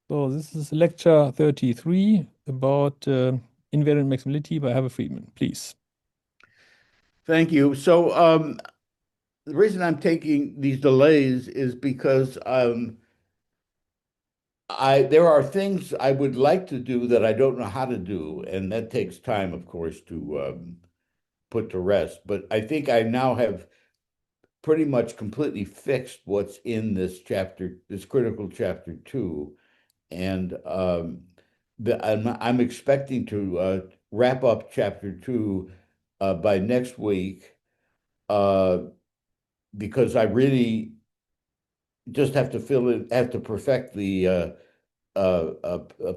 So this is lecture 33 about invariant maximality by Harvey Friedman, please. Thank you. The reason I'm taking these delays is because there are things I would like to do that I don't know how to do, and that takes time, of course, to put to rest. But I think I now have pretty much completely fixed what's in this chapter, this critical chapter two, and I'm expecting to wrap up chapter two by next week. Uh, because I really just have to have to perfect the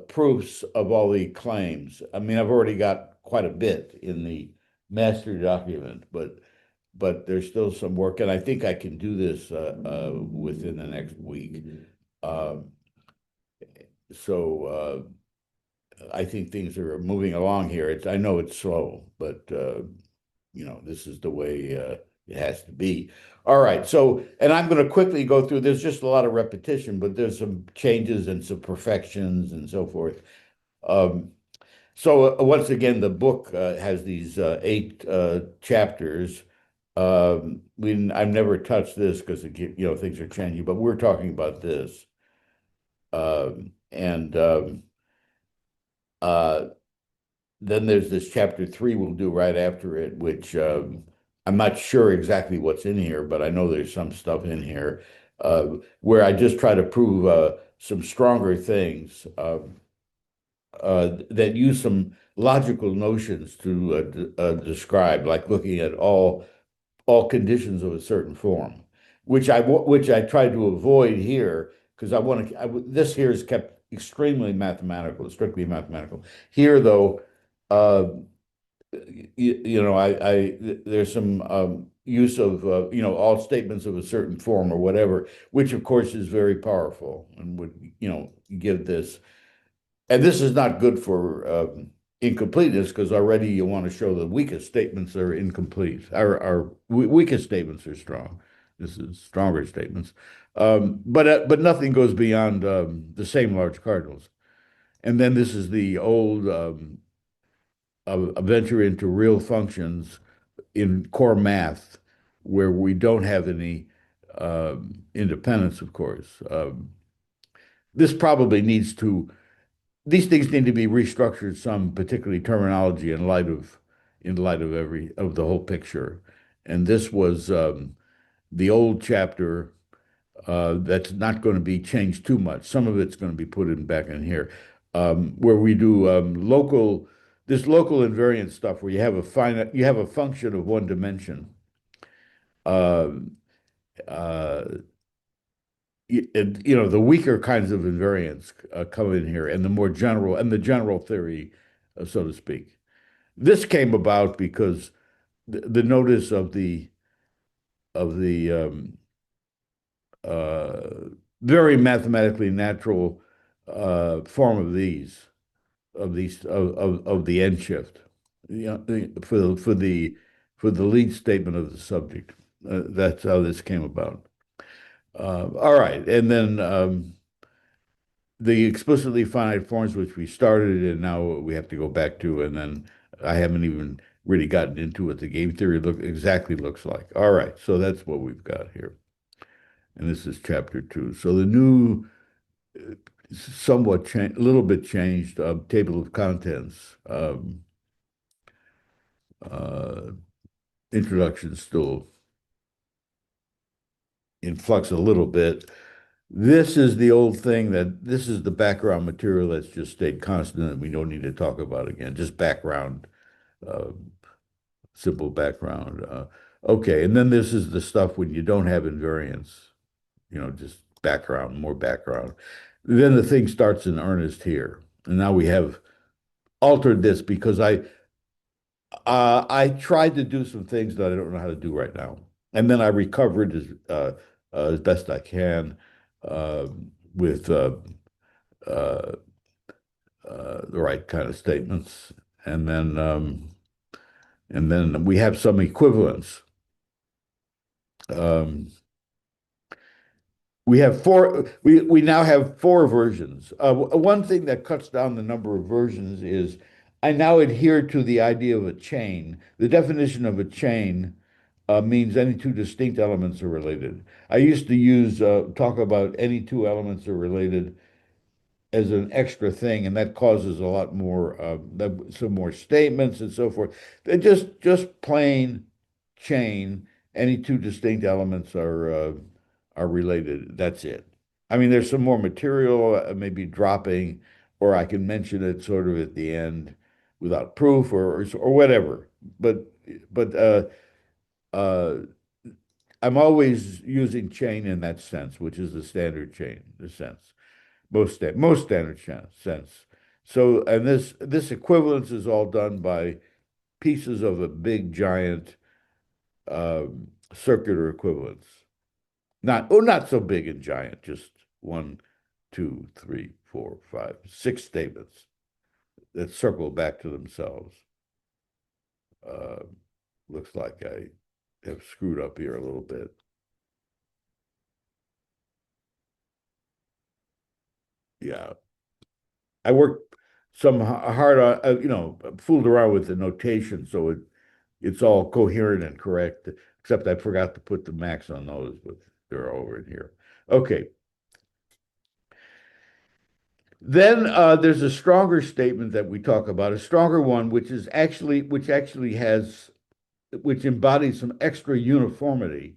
proofs of all the claims. I mean, I've already got quite a bit in the master document, but there's still some work, and I think I can do this within the next week. Um, I think things are moving along here. I know it's slow, but this is the way it has to be. All right. And I'm going to quickly go through. There's just a lot of repetition, but there's some changes and some perfections and so forth. Um, Once again, the book has these eight chapters. I've never touched this because things are changing, but we're talking about this. And uh, Then there's this chapter three we'll do right after it, which I'm not sure exactly what's in here, but I know there's some stuff in here uh, where I just try to prove some stronger things that use some logical notions to describe, like looking at all conditions of a certain form, which I try to avoid here because this here is kept extremely mathematical, strictly mathematical. Here, though, uh, there's some use of all statements of a certain form or whatever, which of course is very powerful and would give this. And this is not good for incompleteness because already you want to show the weakest statements are incomplete. Our weakest statements are strong. This is stronger statements, but nothing goes beyond the same large cardinals. And then this is the old a venture into real functions in core math, where we don't have any independence, of course. This probably needs to these things need to be restructured some, particularly terminology in light of the whole picture. And this was the old chapter that's not going to be changed too much. Some of it's going to be put in back in here, where we do this local invariant stuff where you have a function of one dimension. Uh, uh, the weaker kinds of invariants come in here, and the general theory, so to speak. This came about because the notice of the uh, very mathematically natural form of the end shift, for the lead statement of the subject. That's how this came about. All right, and then the explicitly finite forms, which we started, and now we have to go back to, and then I haven't even really gotten into what the game theory exactly looks like. All right, so that's what we've got here, and this is chapter two. So the new, a little bit changed table of contents. Uh, Introduction still in flux a little bit. This is the old thing this is the background material that's just stayed constant and we don't need to talk about again. Just background, uh, simple background. Okay, and then this is the stuff when you don't have invariance, just background, more background. Then the thing starts in earnest here. And now we have altered this because I tried to do some things that I don't know how to do right now. And then I recovered as best I can uh, with uh, the right kind of statements. And then we have some equivalence. Um, We have four, we now have four versions. One thing that cuts down the number of versions is I now adhere to the idea of a chain. The definition of a chain means any two distinct elements are related. I used to use talk about any two elements are related as an extra thing, and that causes a lot more some more statements and so forth. They're just plain chain. Any two distinct elements are related. That's it. I mean, there's some more material, maybe dropping, or I can mention it sort of at the end without proof or whatever. But but uh, I'm always using chain in that sense, which is the standard chain, the sense. Most standard sense. So, and this equivalence is all done by pieces of a big giant circular equivalence. Not so big and giant, just one, two, three, four, five, six statements that circle back to themselves. Uh, Looks like I have screwed up here a little bit. Yeah, I worked some hard on, fooled around with the notation so it's all coherent and correct, except I forgot to put the max on those, but they're over in here. Okay. Then there's a stronger statement that we talk about, a stronger one, which embodies some extra uniformity.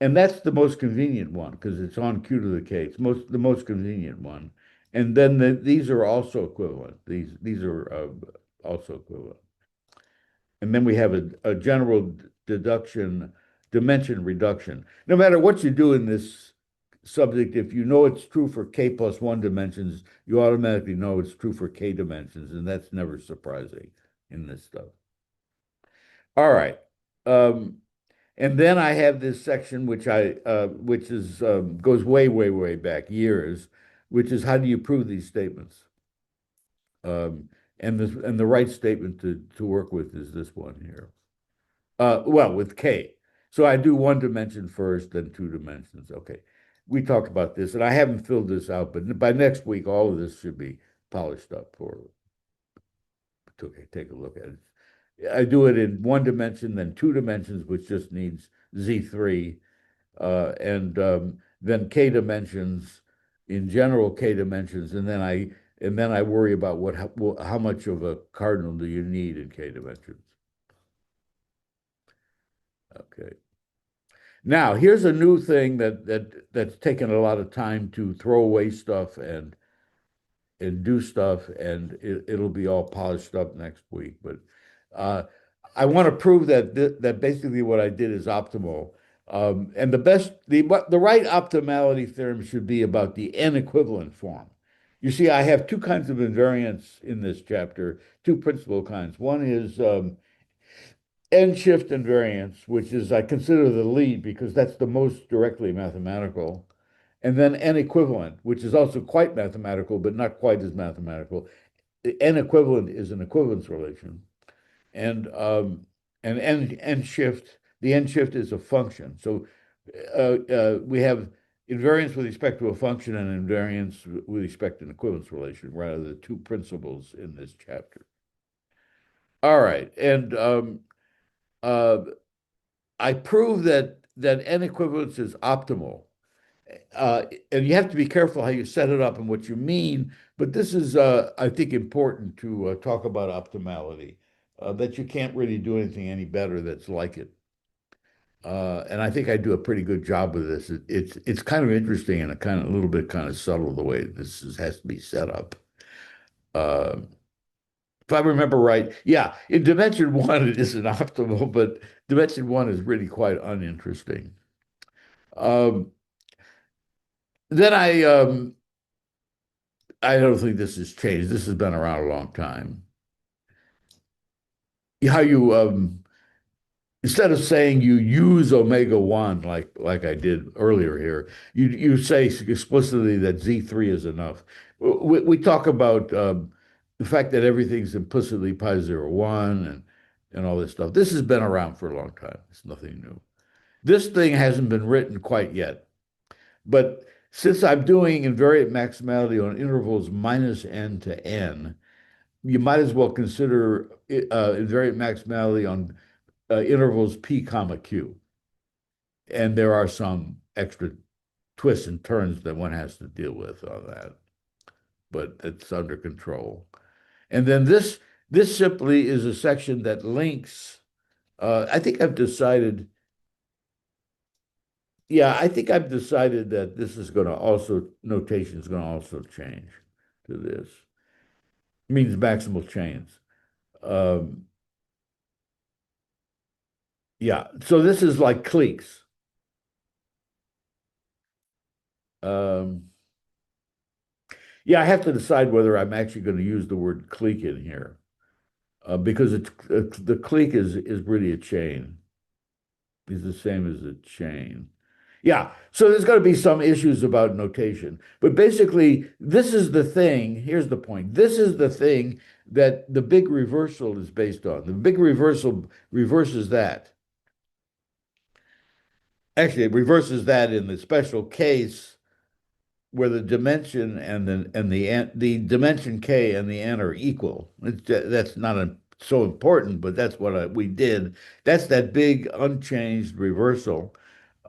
And that's the most convenient one because it's on Q to the K. It's the most convenient one. And then these are also equivalent. These are also equivalent. And then we have a general deduction, dimension reduction. No matter what you do in this subject, if you know it's true for K plus one dimensions, you automatically know it's true for K dimensions, and that's never surprising in this stuff. All right. Um, and then I have this section which is goes way, way, way back years, which is how do you prove these statements? Um, and the right statement to work with is this one here. Well, with K. So I do one dimension first, then two dimensions. Okay. We talked about this, and I haven't filled this out, but by next week, all of this should be polished up for to take a look at it. I do it in one dimension, then two dimensions, which just needs Z3, and then K dimensions, in general K dimensions, and then I worry about how much of a cardinal do you need in K dimensions. Okay. Now, here's a new thing that's taken a lot of time to throw away stuff and do stuff, and it'll be all polished up next week. But uh, I want to prove that basically what I did is optimal. And the right optimality theorem should be about the n equivalent form. You see, I have two kinds of invariants in this chapter, two principal kinds. One is n shift invariance, which is I consider the lead because that's the most directly mathematical. And then n equivalent, which is also quite mathematical, but not quite as mathematical. N equivalent is an equivalence relation. And n shift, the n shift is a function. So we have invariance with respect to a function and invariance with respect to an equivalence relation, rather the two principles in this chapter. All right, and uh, I prove that n equivalence is optimal. And you have to be careful how you set it up and what you mean. But this is, I think, important to talk about optimality, that you can't really do anything any better that's like it. And I think I do a pretty good job with this. It's kind of interesting and a little bit kind of subtle the way has to be set up. Uh, if I remember right, yeah, in dimension one it isn't optimal, but dimension one is really quite uninteresting. Um, then I don't think this has changed. This has been around a long time. How you instead of saying you use omega one like I did earlier here, you say explicitly that Z3 is enough. We talk about the fact that everything's implicitly pi 0, 1 and all this stuff. This has been around for a long time. It's nothing new. This thing hasn't been written quite yet, but Since I'm doing invariant maximality on intervals minus n to n, you might as well consider invariant maximality on intervals p comma q. And there are some extra twists and turns that one has to deal with on that, but it's under control. And then this simply is a section that links. I think I've decided. Yeah, I think I've decided that this is going to also notation is going to also change to this. It means maximal chains. Um, yeah, so this is like cliques. Um, yeah, I have to decide whether I'm actually going to use the word clique in here because the clique is really a chain. Is the same as a chain. Yeah, so there's going to be some issues about notation, but basically, this is the thing. Here's the point. This is the thing that the big reversal is based on. The big reversal reverses that. Actually, it reverses that in the special case where the dimension and the dimension k and the n are equal. That's not so important, but that's what we did. That's that big unchanged reversal.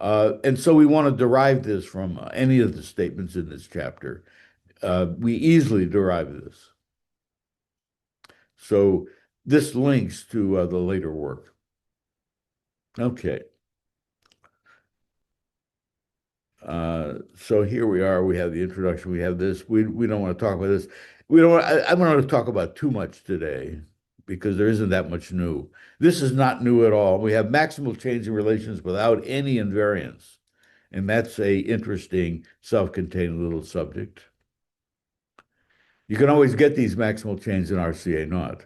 And so we want to derive this from any of the statements in this chapter. We easily derive this. So this links to the later work. Okay. So here we are. We have the introduction. We have this. We don't want to talk about this. We don't. I don't want to talk about too much today because there isn't that much new. This is not new at all. We have maximal change in relations without any invariance, and that's a interesting self-contained little subject. You can always get these maximal chains in RCA naught.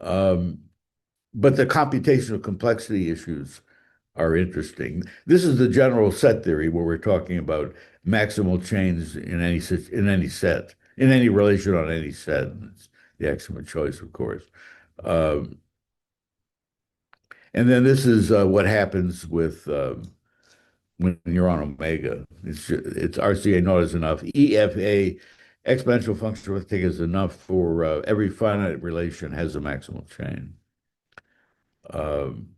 Um, but the computational complexity issues are interesting. This is the general set theory where we're talking about maximal chains in any set, in any relation on any set. It's the axiom of choice, of course. Um, and then this is what happens with when you're on omega. It's RCA naught is enough. EFA exponential function arithmetic is enough for every finite relation has a maximal chain. Um,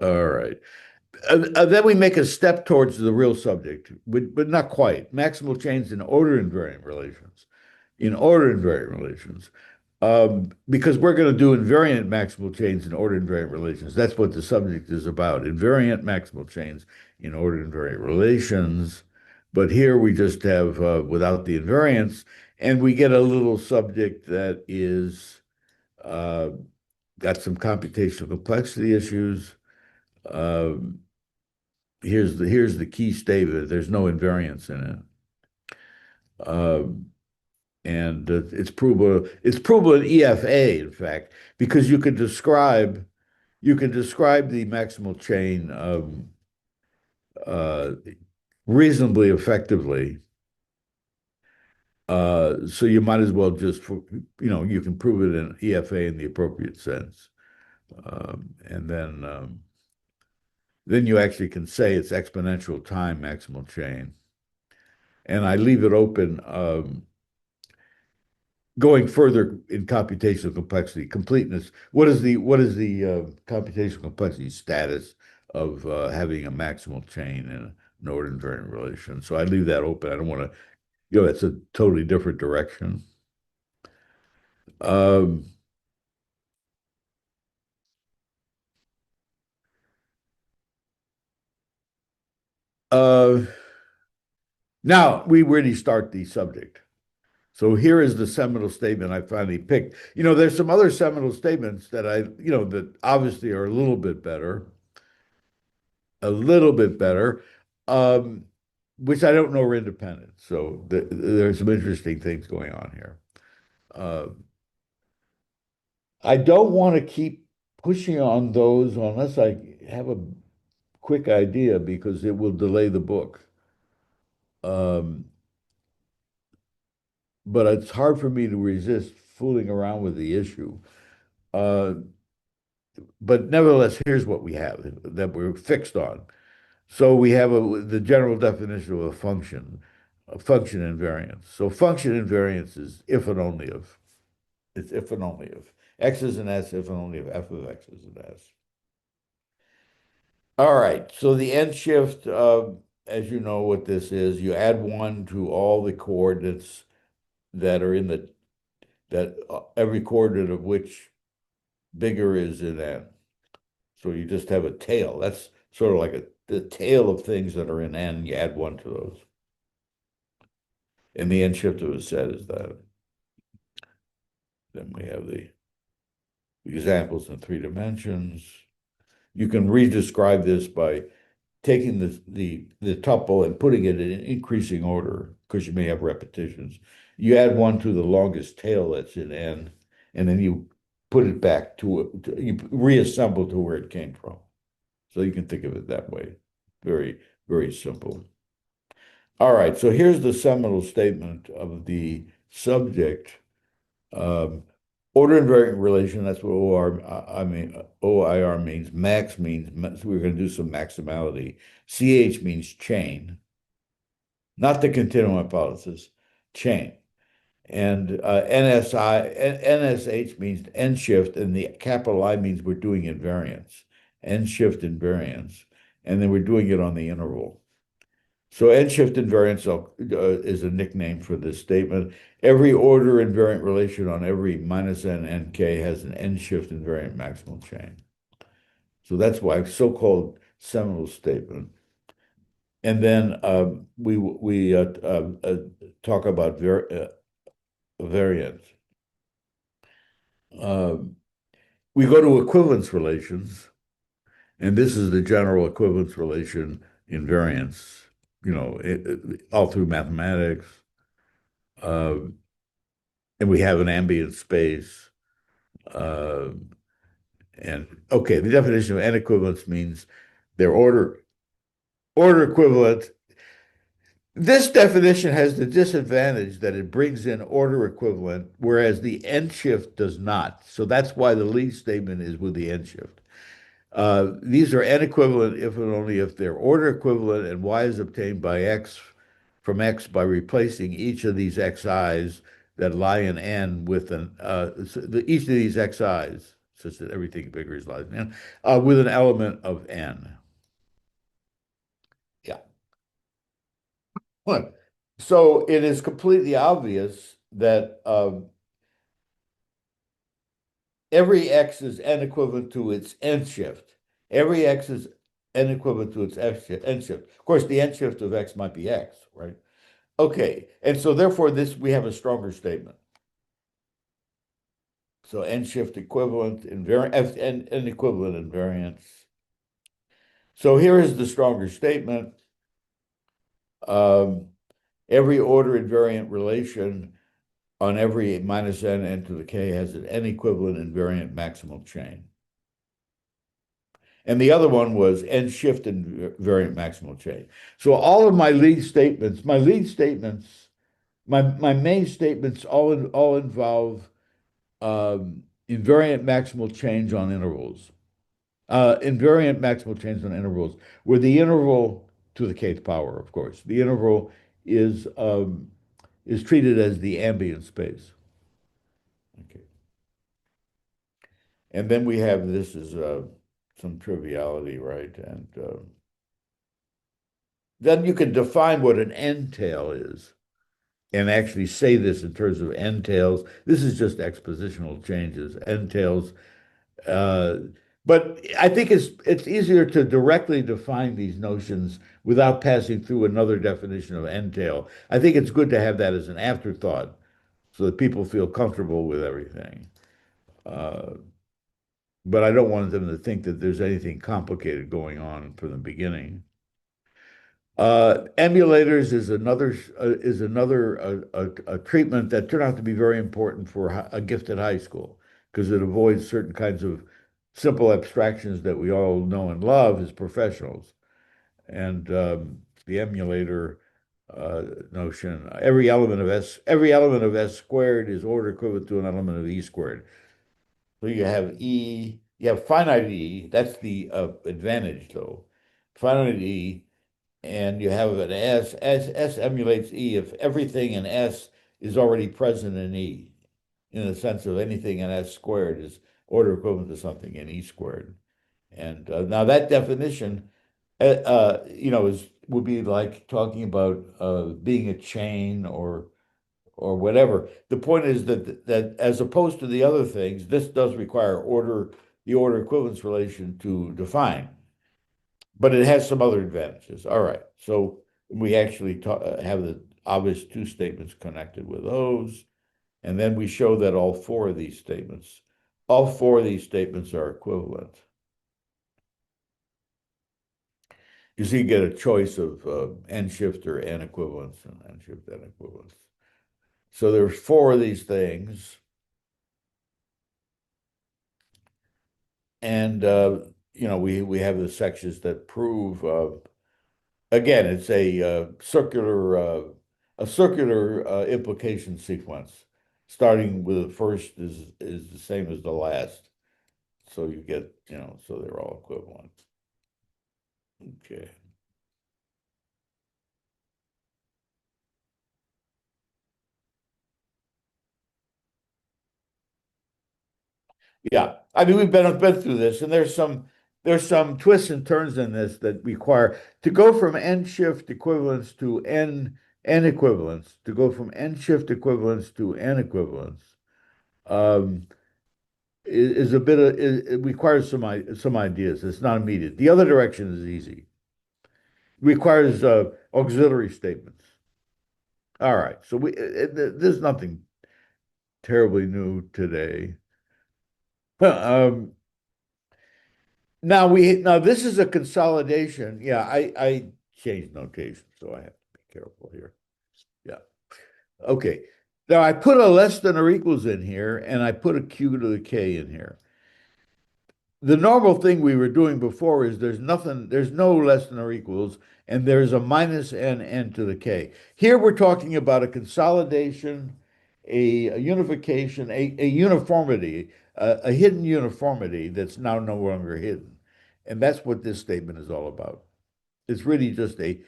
all right. Then we make a step towards the real subject, but not quite. Maximal chains in order invariant relations. In order invariant relations. Because we're going to do invariant maximal chains in order invariant relations. That's what the subject is about. Invariant maximal chains in order invariant relations. But here we just have without the invariance, and we get a little subject that is uh, got some computational complexity issues. Um, here's the key statement. There's no invariance in it. And it's provable in EFA, in fact, because you can describe the maximal chain uh, reasonably effectively. So you might as well you can prove it in EFA in the appropriate sense, and then you actually can say it's exponential time maximal chain. And I leave it open. Going further in computational complexity, completeness. What is the computational complexity status of having a maximal chain in an order invariant relation? So I leave that open. I don't want to, that's a totally different direction. Um, uh, Now we really start the subject. So here is the seminal statement I finally picked. There's some other seminal statements that obviously are a little bit better, um, which I don't know are independent. So there's some interesting things going on here. Uh, I don't want to keep pushing on those unless I have a quick idea because it will delay the book. Um, but it's hard for me to resist fooling around with the issue. Uh, but nevertheless, here's what we have that we're fixed on. So we have the general definition of a function invariance. So function invariance is if and only if. It's if and only if. X is an S, if and only if f of X is an S. All right. So the end shift, as you know what this is, you add one to all the coordinates that are in that every coordinate of which bigger is in n. So you just have a tail. That's sort of like the tail of things that are in n. You add one to those. And the end shift of a set is that. Then we have the examples in 3 dimensions. You can re-describe this by taking the tuple and putting it in increasing order because you may have repetitions. You add one to the longest tail that's in n, and then you put it back you reassemble to where it came from. So you can think of it that way. Very, very simple. All right, so here's the seminal statement of the subject. Um, Order invariant relation, that's what OIR means. Max means, so we're going to do some maximality. CH means chain, not the continuum hypothesis, chain. And NSH means end shift, and the capital I means we're doing invariance, end shift invariance, and then we're doing it on the interval. So end shift invariance is a nickname for this statement. Every order invariant relation on every minus n nk has an end shift invariant maximal chain. So that's why so-called seminal statement. And then we talk about variance. Um, we go to equivalence relations, and this is the general equivalence relation in variance, all through mathematics. Uh, and we have an ambient space. Uh, and okay, the definition of n equivalence means their order equivalent. This definition has the disadvantage that it brings in order equivalent, whereas the end shift does not. So that's why the lead statement is with the end shift. These are n equivalent if and only if they're order equivalent, and y is obtained by x from x by replacing each of these xi's that lie in n with each of these xi's, such that everything bigger is lies in n, with an element of n. Yeah. What? So it is completely obvious that every x is n equivalent to its n shift. Every x is n equivalent to its n shift. Of course, the n shift of x might be x, right? Okay, and so therefore we have a stronger statement. So n shift equivalent invariant, n equivalent invariance. So here is the stronger statement. Um, every order invariant relation on every minus n to the k has an n equivalent invariant maximal chain. And the other one was n shift invariant maximal chain. So all of my lead statements, my main statements all involve invariant maximal change on intervals. Invariant maximal change on intervals, where the interval to the kth power, of course, the interval is treated as the ambient space. Okay, and then we have this is some triviality, right? And then you can define what an n-tail is and actually say this in terms of n-tails. This is just expositional changes, n-tails. Uh, but I think it's easier to directly define these notions without passing through another definition of entail. I think it's good to have that as an afterthought so that people feel comfortable with everything. Uh, but I don't want them to think that there's anything complicated going on from the beginning. Emulators is another a treatment that turned out to be very important for a gifted high school because it avoids certain kinds of simple abstractions that we all know and love as professionals. And the emulator notion, every element of S squared is order equivalent to an element of E squared. So you have finite E, that's the advantage though. finite E, and you have an S emulates E if everything in S is already present in E, in the sense of anything in S squared is order equivalent to something in E squared. And now that definition, is would be like talking about being a chain or whatever. The point is that as opposed to the other things, this does require the order equivalence relation to define, but it has some other advantages. All right, so we actually have the obvious two statements connected with those, and then we show that all four of these statements are equivalent. You see, you get a choice of n shifter n equivalence and n shift n equivalence. So there's four of these things, and we have the sections that prove. Again, it's a circular implication sequence, starting with the first is the same as the last. So you get, so they're all equivalent. Okay. Yeah, I mean we've been through this, and there's some twists and turns in this that require to go from n shift equivalence to n equivalence, to go from n shift equivalence to n equivalence. Um, is a bit of it requires some ideas. It's not immediate. The other direction is easy. Requires auxiliary statements. All right, so there's nothing terribly new today. Um, now this is a consolidation. Yeah, I changed notation, so I have to be careful here. Yeah. Okay. Now I put a less than or equals in here, and I put a q to the k in here. The normal thing we were doing before is there's no less than or equals, and there's a minus n to the k. Here we're talking about a consolidation, a unification, a uniformity, a hidden uniformity that's now no longer hidden. And that's what this statement is all about. It's really just a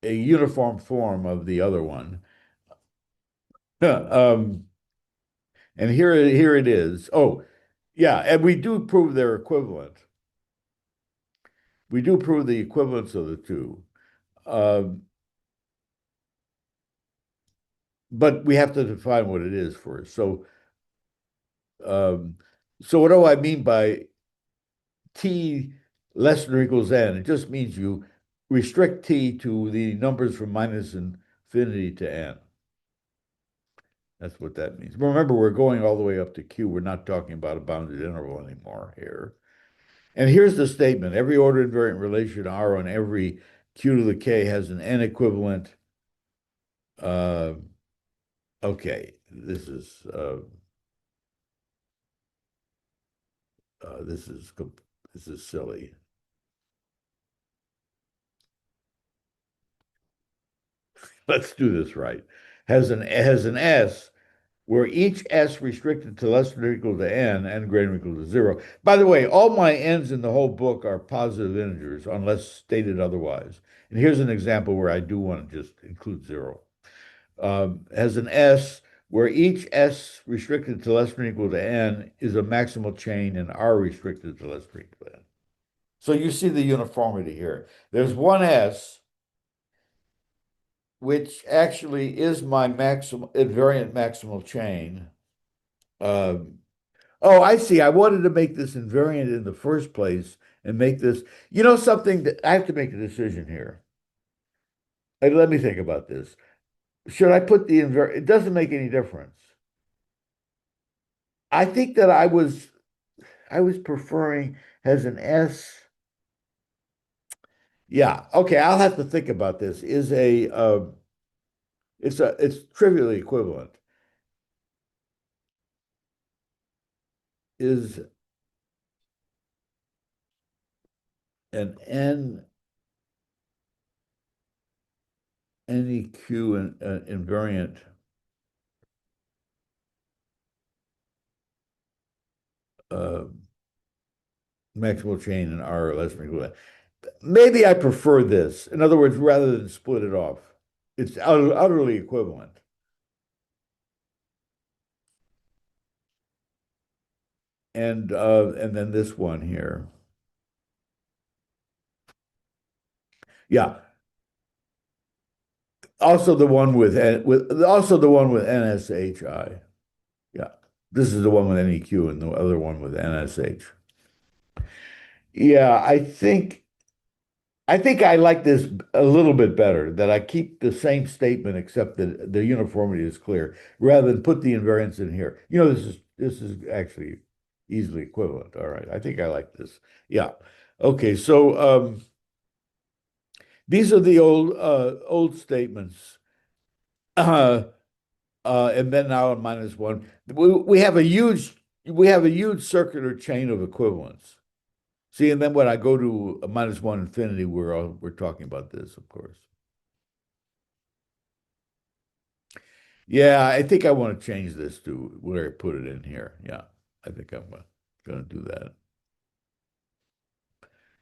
uniform form of the other one. um, and here it is. Oh, yeah, and we do prove they're equivalent. We do prove the equivalence of the two. Um, but we have to define what it is first. Um, so what do I mean by t less than or equals n? It just means you restrict t to the numbers from minus infinity to n. That's what that means. Remember, we're going all the way up to q. We're not talking about a bounded interval anymore here. And here's the statement. Every order invariant relation R on every q to the k has an n equivalent. Uh, okay, uh, this is this is silly. Let's do this right. Has an S where each S restricted to less than or equal to n greater than or equal to 0. By the way, all my n's in the whole book are positive integers unless stated otherwise. And here's an example where I do want to just include 0. Has an S where each S restricted to less than or equal to n is a maximal chain and R restricted to less than or equal to n. So you see the uniformity here. There's one S which actually is my maximal invariant maximal chain. Um, oh, I see. I wanted to make this invariant in the first place and make this, something that I have to make a decision here. Let me think about this. Should I put the invariant? It doesn't make any difference. I think that I was preferring as an S. Yeah, okay. I'll have to think about this. It's trivially equivalent. Is an N NEQ invariant uh, maximal chain in R less than or equal to. maybe I prefer this. In other words, rather than split it off, it's utterly equivalent. And then this one here. Yeah. Also the one with also the one with NSHI. Yeah. This is the one with NEQ and the other one with NSH. Yeah, I think I like this a little bit better, that I keep the same statement except that the uniformity is clear, rather than put the invariance in here. This is actually easily equivalent. All right. I think I like this. Yeah. Okay, so these are the old statements. Uh, and then now in minus one. We have a huge circular chain of equivalence. See, and then when I go to a minus one infinity, we're talking about this, of course. Yeah, I think I want to change this to where I put it in here. Yeah, I think I'm going to do that.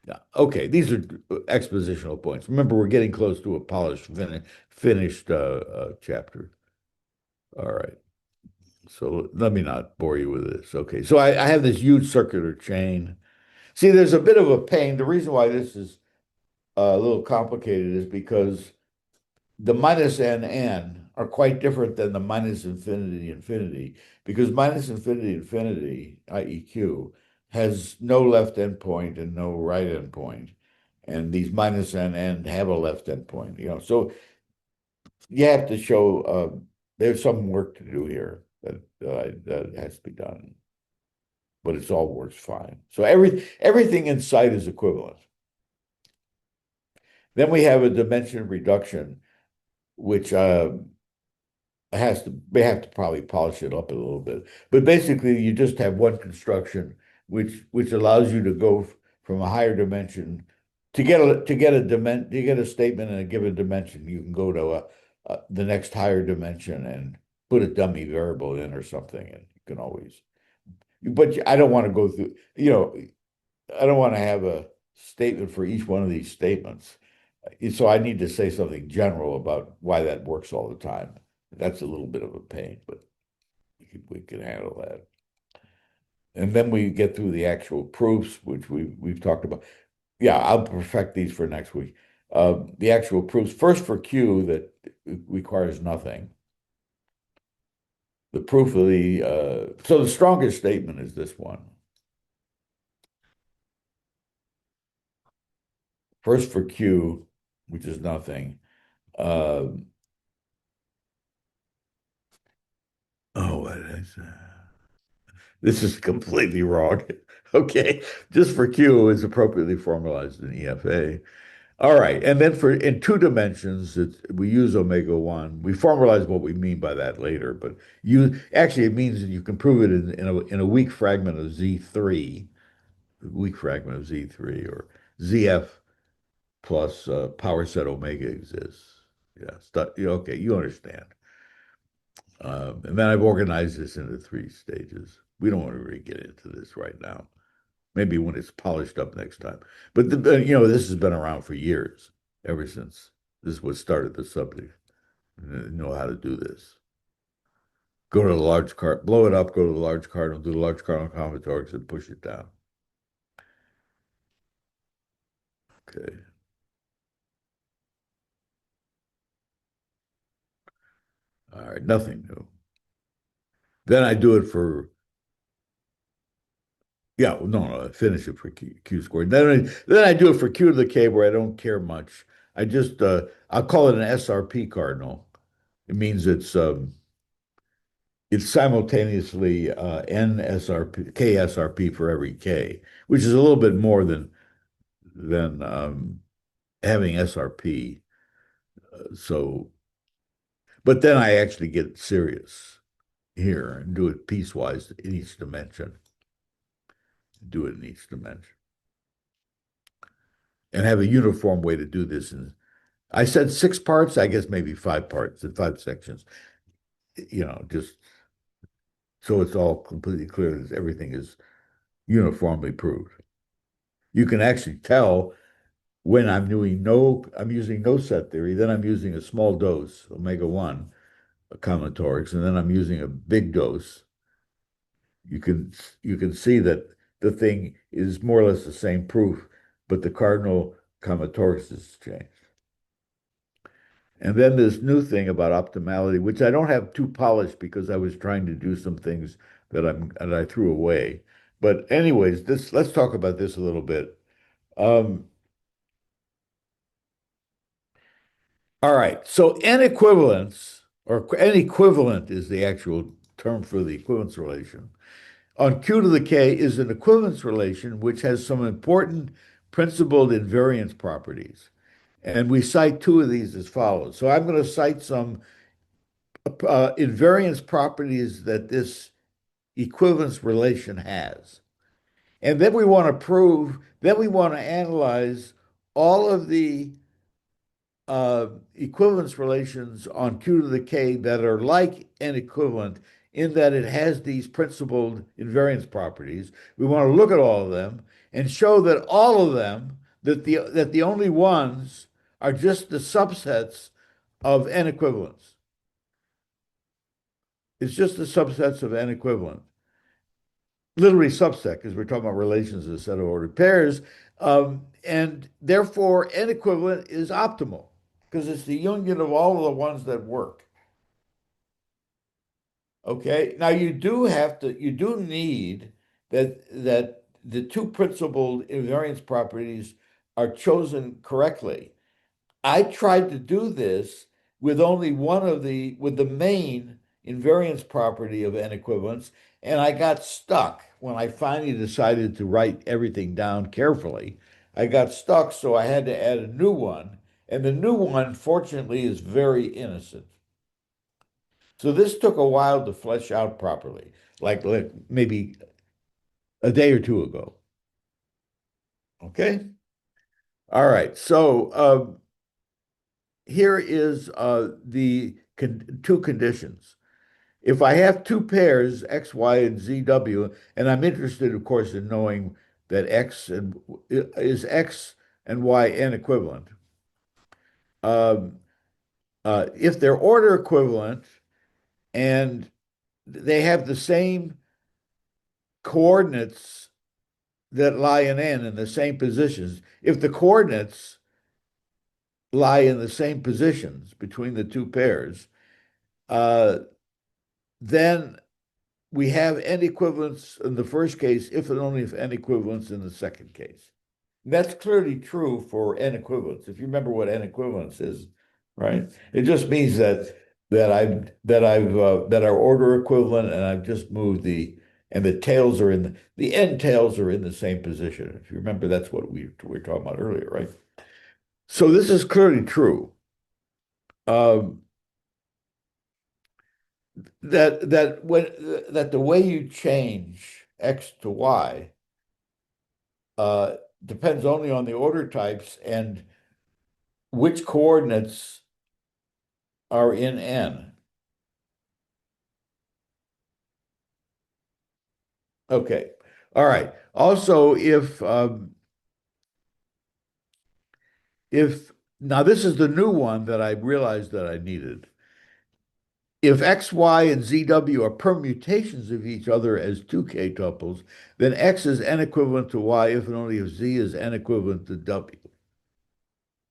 Yeah. Okay, these are expositional points. Remember, we're getting close to a finished chapter. All right. So let me not bore you with this. Okay. So I have this huge circular chain. See, there's a bit of a pain. The reason why this is a little complicated is because the minus n are quite different than the minus infinity infinity, because minus infinity infinity, i.e. q, has no left endpoint and no right endpoint. And these minus n have a left endpoint, So you have to show there's some work to do here that has to be done, but it's all works fine. So everything in sight is equivalent. Then we have a dimension reduction, which they have to probably polish it up a little bit. But basically, you just have one construction which allows you to go from a higher dimension to get a statement in a given dimension. You can go to the next higher dimension and put a dummy variable in or something, and you can always. But I don't want to go through. I don't want to have a statement for each one of these statements. So I need to say something general about why that works all the time. That's a little bit of a pain, but we can handle that. And then we get through the actual proofs, which we've talked about. Yeah, I'll perfect these for next week. The actual proofs, first for Q that requires nothing. The proof of so the strongest statement is this one. First for Q, which is nothing. Uh, what did I say? This is completely wrong. Okay, just for Q is appropriately formalized in EFA. All right, and then for in two dimensions, we use omega one. We formalize what we mean by that later, but it means that you can prove it in a weak fragment of Z3, weak fragment of Z3, or ZF plus power set omega exists. Yeah, okay, you understand. And then I've organized this into three stages. We don't want to really get into this right now. Maybe when it's polished up next time. But this has been around for years, ever since this is what started the subject. Know how to do this. Go to the large card, blow it up, go to the large cardinal, do the large cardinal combinatorics, and push it down. Okay. All right, nothing new. Then I do it for yeah, no, I finish it for Q squared. Then I do it for Q to the K where I don't care much. I'll call it an SRP cardinal. It means it's simultaneously NSRP, KSRP for every K, which is a little bit more than having SRP. So, but then I actually get serious here and do it piecewise in each dimension. Do it in each dimension and have a uniform way to do this. And I said 6 parts, I guess maybe 5 parts and 5 sections, just so it's all completely clear that everything is uniformly proved. You can actually tell when I'm using no set theory, then I'm using a small dose, omega 1 combinatorics, and then I'm using a big dose, you can you can see that the thing is more or less the same proof, but the cardinal combinatorics has changed. And then this new thing about optimality, which I don't have too polished because I was trying to do some things that I threw away. But anyways, this let's talk about this a little bit. Um, all right, so n equivalence or n equivalent is the actual term for the equivalence relation on Q to the K is an equivalence relation which has some important principled invariance properties. And we cite two of these as follows. So I'm going to cite some invariance properties that this equivalence relation has. And then we want to prove, then we want to analyze all of the equivalence relations on Q to the K that are like an equivalent in that it has these principled invariance properties. We want to look at all of them and show that all of them, that the only ones are just the subsets of n equivalents. It's just the subsets of n equivalent. Literally subset, because we're talking about relations as a set of ordered pairs. And therefore, n equivalent is optimal because it's the union of all of the ones that work. Okay. Now you do need that the two principal invariance properties are chosen correctly. I tried to do this with only with the main invariance property of n equivalence, and I got stuck when I finally decided to write everything down carefully. I got stuck, so I had to add a new one, and the new one, fortunately, is very innocent. So this took a while to flesh out properly, like maybe a day or two ago. Okay. All right. So here is the two conditions. If I have two pairs, X, Y, and ZW, and I'm interested, of course, in knowing that X and Y n equivalent. Um, if they're order equivalent and they have the same coordinates that lie in n in the same positions, if the coordinates lie in the same positions between the two pairs, uh, then we have n equivalence in the first case, if and only if n equivalence in the second case. That's clearly true for n equivalence. If you remember what n equivalence is, right? It just means that are order equivalent, and I've just moved the tails are the end tails are in the same position. If you remember, that's what we were talking about earlier, right? So this is clearly true. Um, that the way you change X to Y uh, depends only on the order types and which coordinates are in N. Okay. All right. Also, if now this is the new one that I realized that I needed. If X, Y, and ZW are permutations of each other as two K tuples, then X is n equivalent to Y if and only if Z is n equivalent to W.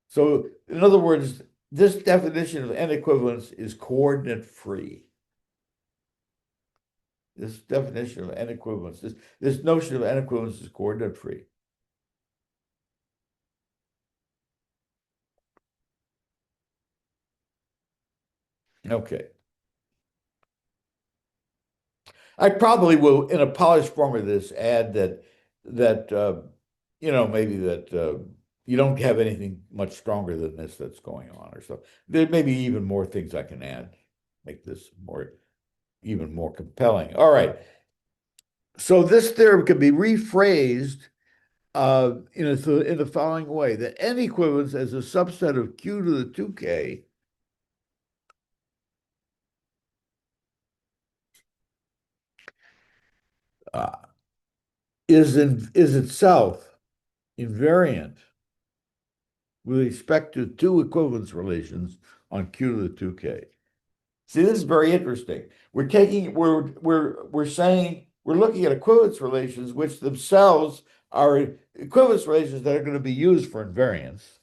So, in other words, this definition of n equivalence is coordinate free. This definition of n equivalence, this notion of n equivalence is coordinate free. Okay. I probably will, in a polished form of this, add that maybe that you don't have anything much stronger than this that's going on, or so. There may be even more things I can add, make this even more compelling. All right. So this theorem can be rephrased in the following way: that n equivalence as a subset of Q to the 2K uh, is itself invariant with respect to two equivalence relations on Q to the 2K. See, this is very interesting. We're saying we're looking at equivalence relations, which themselves are equivalence relations that are going to be used for invariance,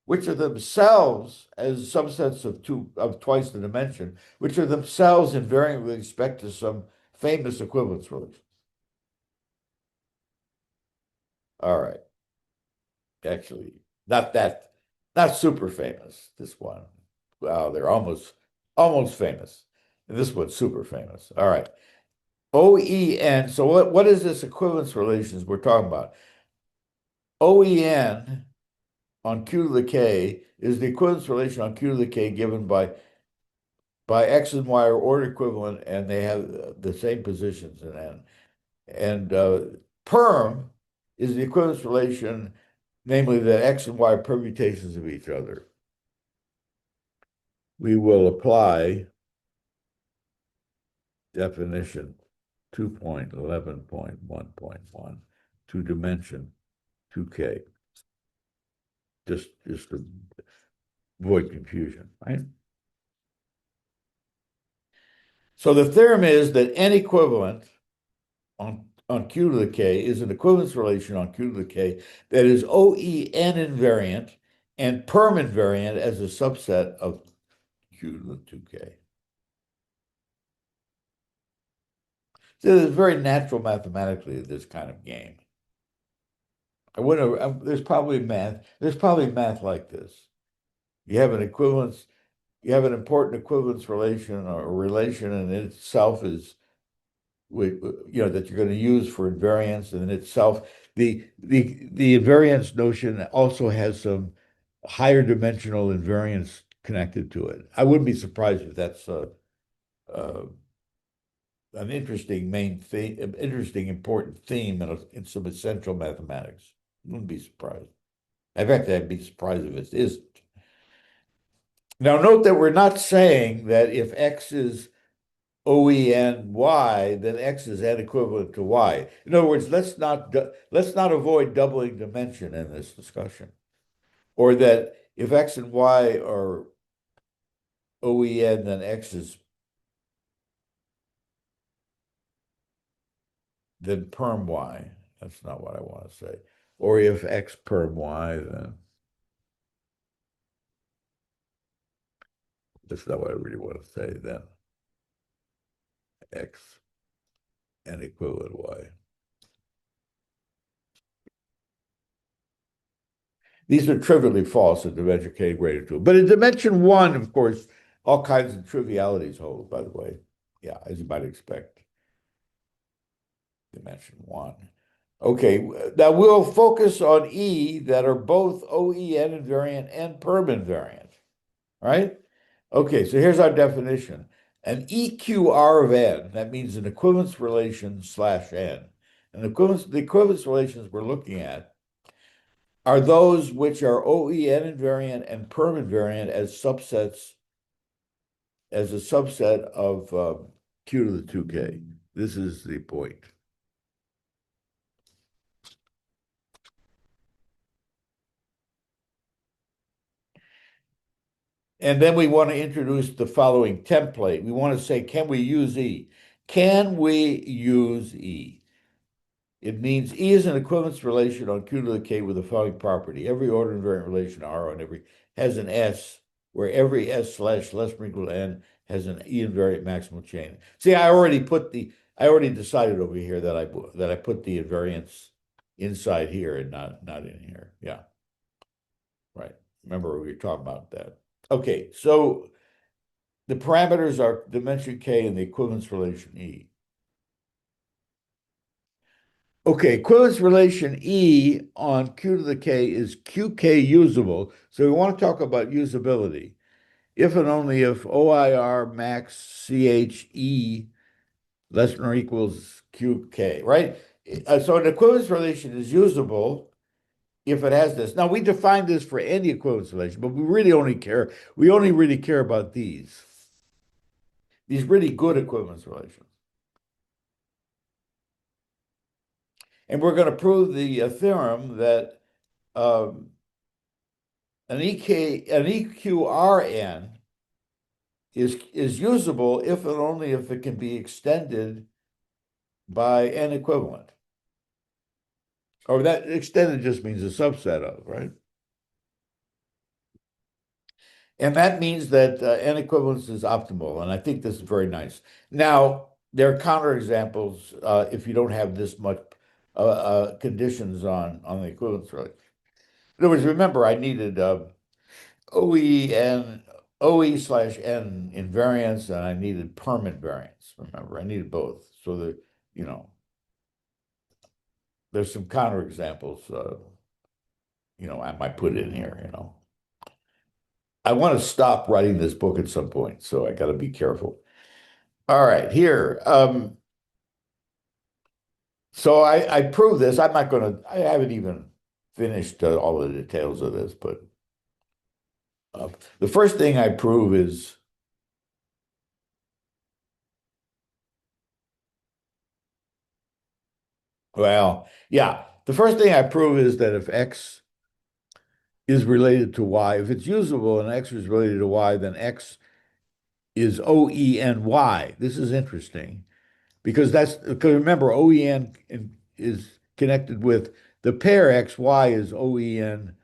which are themselves as subsets of twice the dimension, which are themselves invariant with respect to some famous equivalence relations. All right. Actually, not super famous, this one. Wow, they're almost famous. And this one's super famous. All right. OEN. So what is this equivalence relations we're talking about? OEN on Q to the K is the equivalence relation on Q to the K given by X and Y are order equivalent and they have the same positions in N. And perm is the equivalence relation, namely that X and Y are permutations of each other. We will apply definition 2.11.1.1 to dimension 2K, just to avoid confusion, right? So the theorem is that N equivalent on Q to the K is an equivalence relation on Q to the K that is OEN invariant and perm invariant as a subset of Q to the 2K. So it's very natural mathematically, this kind of game. I wouldn't. There's probably math. There's probably math like this. You have an equivalence. You have an important equivalence relation or a relation, and it itself is, that you're going to use for invariance, and in itself, the invariance notion also has some higher dimensional invariance connected to it. I wouldn't be surprised if that's an interesting main theme, an interesting important theme in some essential mathematics. Wouldn't be surprised. In fact, I'd be surprised if it isn't. Now, note that we're not saying that if X is OEN Y, then X is N equivalent to Y. In other words, let's not avoid doubling dimension in this discussion, or that if X and Y are OEN, then X is then perm Y. That's not what I want to say. Or if X perm Y, then that's not what I really want to say. Then X and equivalent Y. These are trivially false in dimension k greater than 2. But in dimension 1, of course, all kinds of trivialities hold, by the way. Yeah, as you might expect. Dimension 1. Okay, now we'll focus on E that are both OEN invariant and perm invariant, right? Okay, so here's our definition. An EQR of N, that means an equivalence relation slash N. And the equivalence relations we're looking at are those which are OEN invariant and perm invariant as a subset of Q to the 2K. This is the point. And then we want to introduce the following template. We want to say, can we use E? Can we use E? It means E is an equivalence relation on Q to the K with the following property. Every order invariant relation R on every has an S, where every S slash less than or equal to N has an E invariant maximal chain. See, I already decided over here that I put the invariance inside here and not in here. Yeah. Right. Remember we were talking about that. Okay, so the parameters are dimension K and the equivalence relation E. Okay, equivalence relation E on Q to the K is QK usable. So we want to talk about usability. If and only if OIR max CHE less than or equals QK, right? So an equivalence relation is usable if it has this. Now we define this for any equivalence relation, but we only really care about these really good equivalence relations. And we're going to prove the theorem that an EQRN is usable if and only if it can be extended by n equivalent. Or that extended just means a subset of, right? And that means that n equivalence is optimal. And I think this is very nice. Now, there are counterexamples if you don't have this much conditions on the equivalence rate. In other words, remember, I needed OE and OE/N invariance, and I needed permanent variance. Remember, I needed both. So that, you know, there's some counterexamples, I might put in here. I want to stop writing this book at some point, so I got to be careful. All right, here. So I prove this. I haven't even finished all the details of this, but the first thing I prove is, well, yeah, the first thing I prove is that if X is related to Y, if it's usable and X is related to Y, then X is OENY. This is interesting because remember, OEN is connected with the pair XY is OENZW,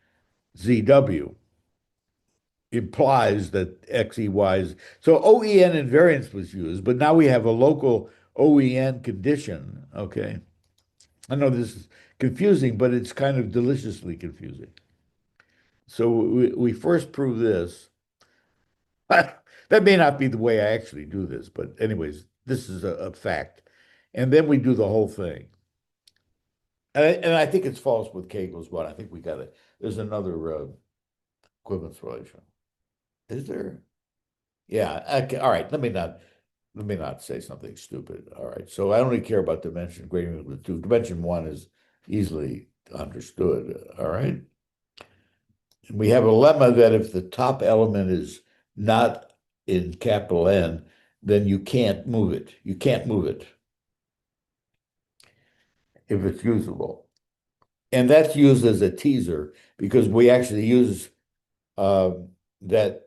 implies that XEY is. So OEN invariance was used, but now we have a local OEN condition. Okay. I know this is confusing, but it's kind of deliciously confusing. So we first prove this. That may not be the way I actually do this, but anyways, this is a fact. And then we do the whole thing. And I think it's false with K equals one. I think we got it. There's another equivalence relation. Is there? Yeah. Okay. All right. Let me not say something stupid. All right. So I only care about dimension greater than equal to two. Dimension one is easily understood. All right. And we have a lemma that if the top element is not in capital N, then you can't move it. You can't move it if it's usable. And that's used as a teaser because we actually use uh, that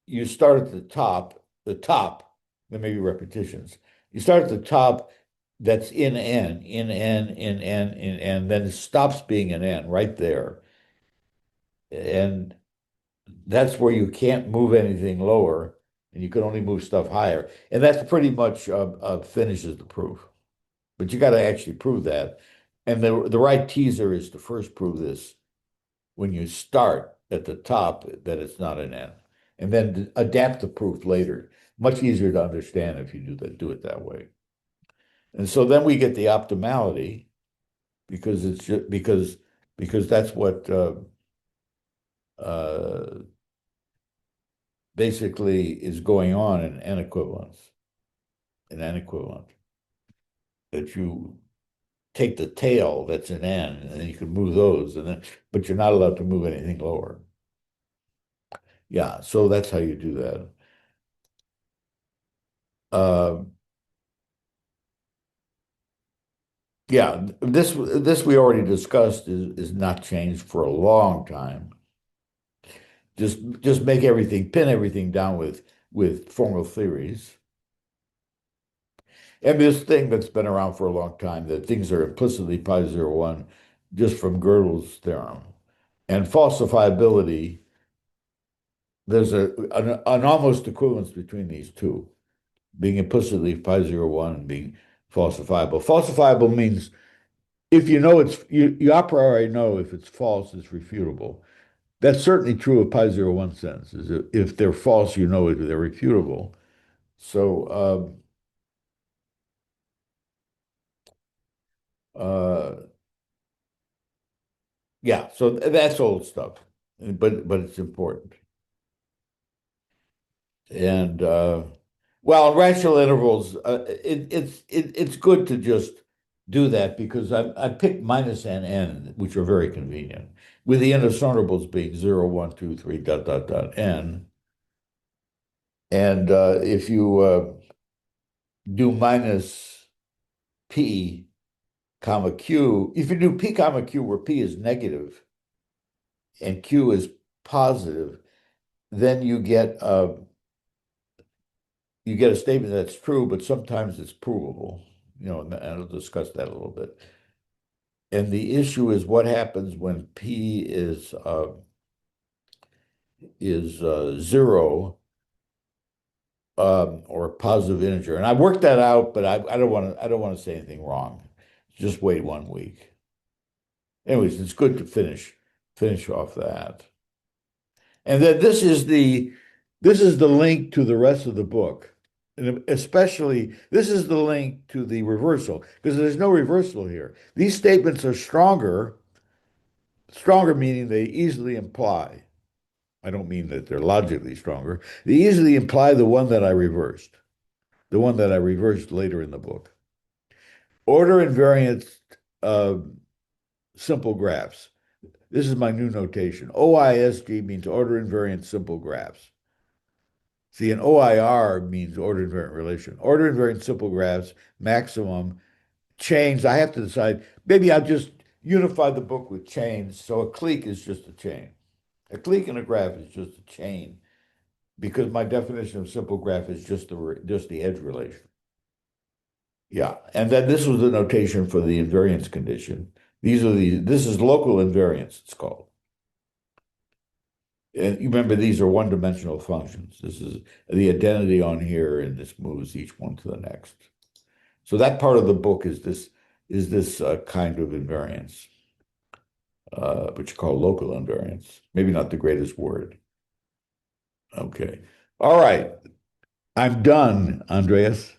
you start at the top, there may be repetitions. You start at the top that's in N, then it stops being an N right there. And that's where you can't move anything lower and you can only move stuff higher. And that's pretty much finishes the proof. But you got to actually prove that. And the right teaser is to first prove this when you start at the top that it's not an N, and then adapt the proof later. Much easier to understand if you do it that way. And so then we get the optimality because it's just, because that's what uh, basically is going on in N equivalence. In N equivalent, that you take the tail that's an N, and then you can move those, but you're not allowed to move anything lower. Yeah, so that's how you do that. Uh, yeah, this we already discussed is not changed for a long time. Just pin everything down with formal theories. And this thing that's been around for a long time, that things are implicitly pi 0, 1, just from Gödel's theorem. And falsifiability, there's an almost equivalence between these two, being implicitly pi 0, 1 and being falsifiable. Falsifiable means if you know you a priori know if it's false, it's refutable. That's certainly true of pi 0, 1 sentences. If they're false, you know they're refutable. So yeah, so that's old stuff, but it's important. And well, rational intervals, it's good to just do that because I picked minus n, which are very convenient, with the indiscernibles being 0, 1, 2, 3, dot, dot, dot, n. And if you do minus p comma q, if you do p comma q where p is negative and q is positive, then you get a statement that's true, but sometimes it's provable. And I'll discuss that a little bit. And the issue is what happens when P is zero, or a positive integer. And I worked that out, but I don't want to say anything wrong. Just wait 1 week. Anyways, it's good to finish off that. And then this is the link to the rest of the book. And especially, this is the link to the reversal, because there's no reversal here. These statements are stronger meaning they easily imply. I don't mean that they're logically stronger. They easily imply the one that I reversed, the one that I reversed later in the book. Order invariant uh, simple graphs. This is my new notation. OISG means order invariant simple graphs. See, an OIR means order invariant relation. Order invariant simple graphs, maximum, chains. I have to decide. Maybe I'll just unify the book with chains. So a clique is just a chain. A clique in a graph is just a chain, because my definition of simple graph is just the edge relation. Yeah, and then this was the notation for the invariance condition. This is local invariance, it's called. And you remember these are one-dimensional functions. This is the identity on here, and this moves each one to the next. So that part of the book is this kind of invariance, which you call local invariance. Maybe not the greatest word. Okay. All right. I'm done, Andreas.